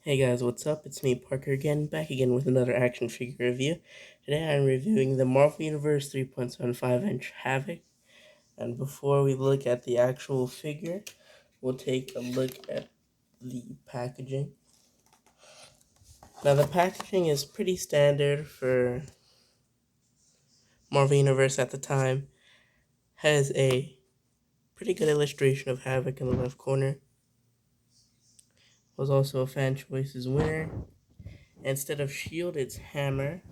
Hey guys, what's up? It's me, Parker, again, back again with another action figure review. Today I'm reviewing the Marvel Universe 3.75-inch Havok. And before we look at the actual figure, we'll take a look at the packaging. Now the packaging is pretty standard for Marvel Universe at the time. Has a pretty good illustration of Havok in the left corner. Was also a Fan Choices winner. Instead of shield, it's hammer.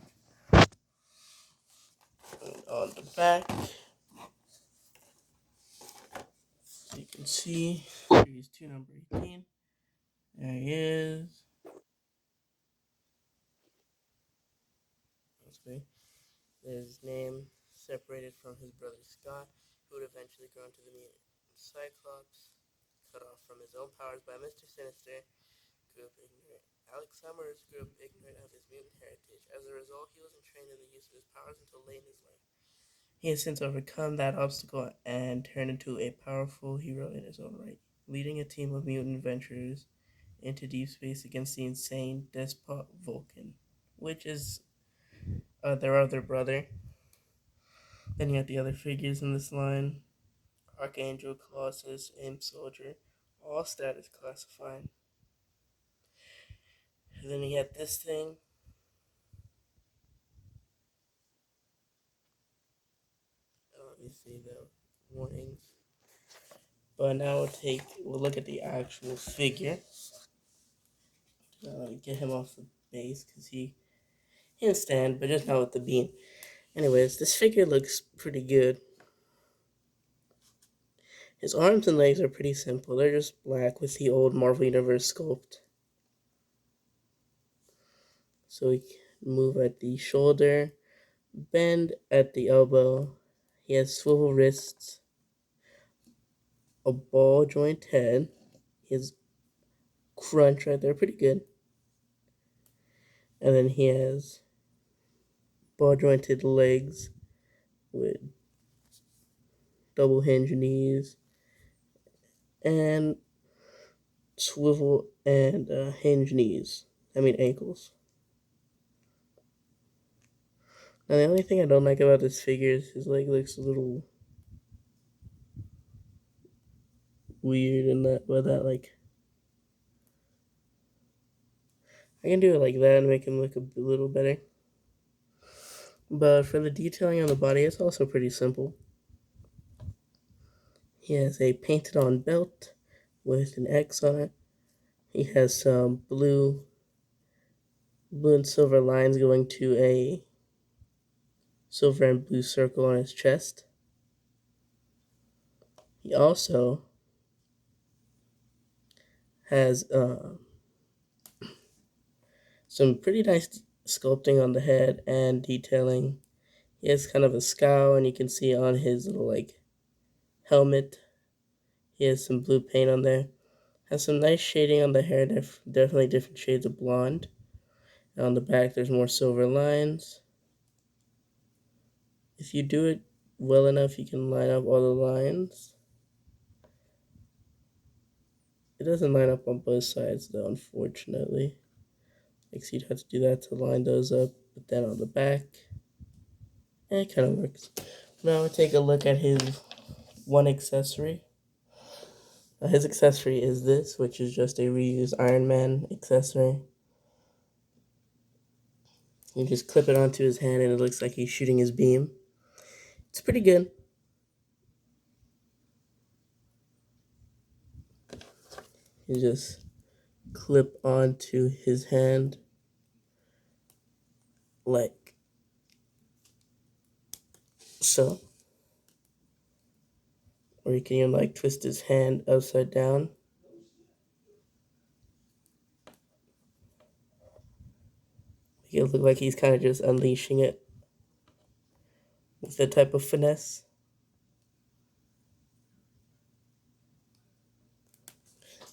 And on the back, you can see series 2 number 18. There he is. Okay. There's his name separated from his brother Scott, who would eventually grow into the mutant Cyclops, cut off from his own powers by Mr. Sinister, grew up ignorant. Alex Summers grew up ignorant of his mutant heritage. As a result, he wasn't trained in the use of his powers until late in his life. He has since overcome that obstacle and turned into a powerful hero in his own right, leading a team of mutant adventurers into deep space against the insane despot Vulcan, which is their other brother. Then you have the other figures in this line: Archangel, Colossus, Imp Soldier, all status classified. And then you have this thing. Let me see the warnings. But now we'll look at the actual figure. Let me get him off the base because he can stand, but just not with the beam. Anyways, this figure looks pretty good. His arms and legs are pretty simple. They're just black with the old Marvel Universe sculpt. So he can move at the shoulder, bend at the elbow. He has swivel wrists, a ball joint head. His crunch right there, pretty good. And then he has ball jointed legs with double hinge knees and swivel and hinge knees. Ankles. Now the only thing I don't like about this figure is his leg looks a little weird in that, I can do it like that and make him look a little better. But for the detailing on the body, it's also pretty simple. He has a painted on belt with an X on it. He has some blue and silver lines going to a silver and blue circle on his chest. He also has some pretty nice sculpting on the head and detailing. He has kind of a scowl, and you can see on his little helmet, he has some blue paint on there. Has some nice shading on the hair, definitely different shades of blonde. And on the back, there's more silver lines. If you do it well enough, you can line up all the lines. It doesn't line up on both sides, though, unfortunately. So you'd have to do that to line those up. But then on the back, it kind of works. Now we'll take a look at his one accessory. His accessory is this, which is just a reused Iron Man accessory. You just clip it onto his hand and it looks like he's shooting his beam. It's pretty good. You just clip onto his hand like so. Or you can even twist his hand upside down. Make it look like he's kind of just unleashing it with that type of finesse.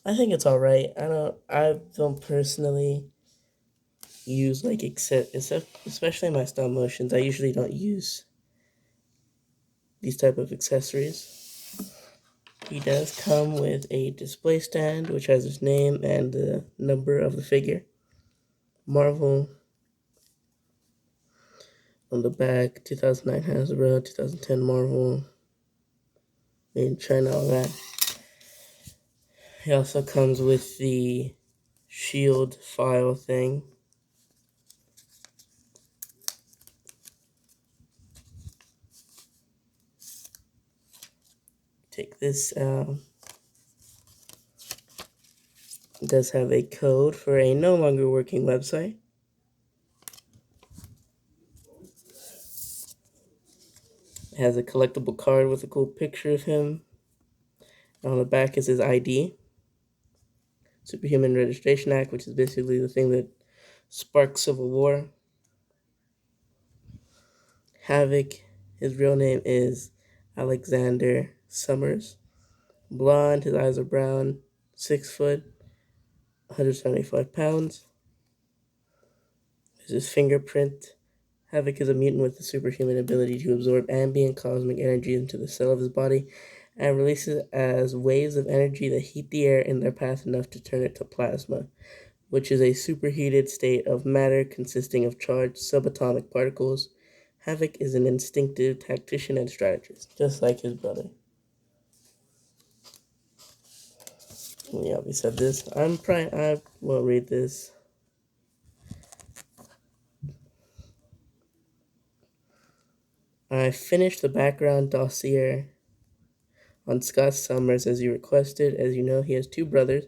I think it's alright. I don't personally use especially my stop motions. I usually don't use these type of accessories. He does come with a display stand, which has his name and the number of the figure. Marvel on the back, 2009 Hasbro, 2010 Marvel, made in China, all that. He also comes with the shield file thing. Take this out. It does have a code for a no longer working website. It has a collectible card with a cool picture of him. On the back is his ID. Superhuman Registration Act, which is basically the thing that sparked Civil War. Havok, his real name is Alexander Summers. Blonde, his eyes are brown, 6 foot, 175 pounds. This is his fingerprint. Havok is a mutant with the superhuman ability to absorb ambient cosmic energy into the cell of his body and release it as waves of energy that heat the air in their path enough to turn it to plasma, which is a superheated state of matter consisting of charged subatomic particles. Havok is an instinctive tactician and strategist, just like his brother. We obviously said this. I won't read this. I finished the background dossier on Scott Summers as you requested. As you know, he has 2 brothers,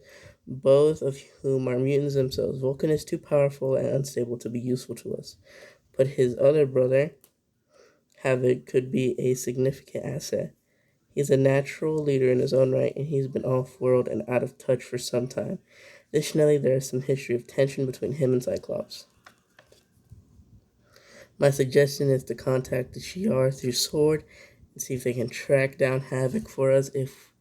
both of whom are mutants themselves. Vulcan is too powerful and unstable to be useful to us, but his other brother, Havok, could be a significant asset. He's a natural leader in his own right, and he's been off-world and out of touch for some time. Additionally, there is some history of tension between him and Cyclops. My suggestion is to contact the Shi'ar through Sword and see if they can track down Havok for us. If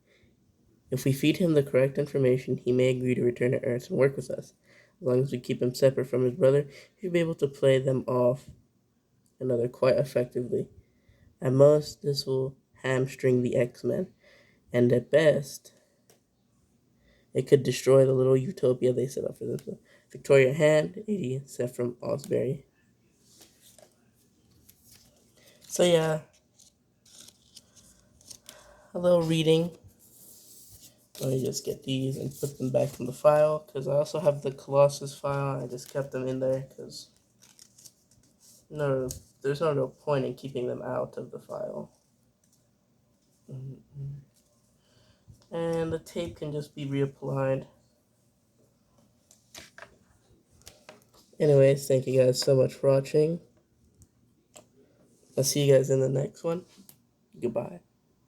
we feed him the correct information, he may agree to return to Earth and work with us. As long as we keep him separate from his brother, he'll be able to play them off another quite effectively. At most, this will hamstring the X-Men, and at best, it could destroy the little utopia they set up for themselves. Victoria Hand, 80, set from Osbury. So yeah, a little reading. Let me just get these and put them back in the file, because I also have the Colossus file. I just kept them in there because there's no real point in keeping them out of the file. And the tape can just be reapplied. Anyways, thank you guys so much for watching. I'll see you guys in the next one. Goodbye.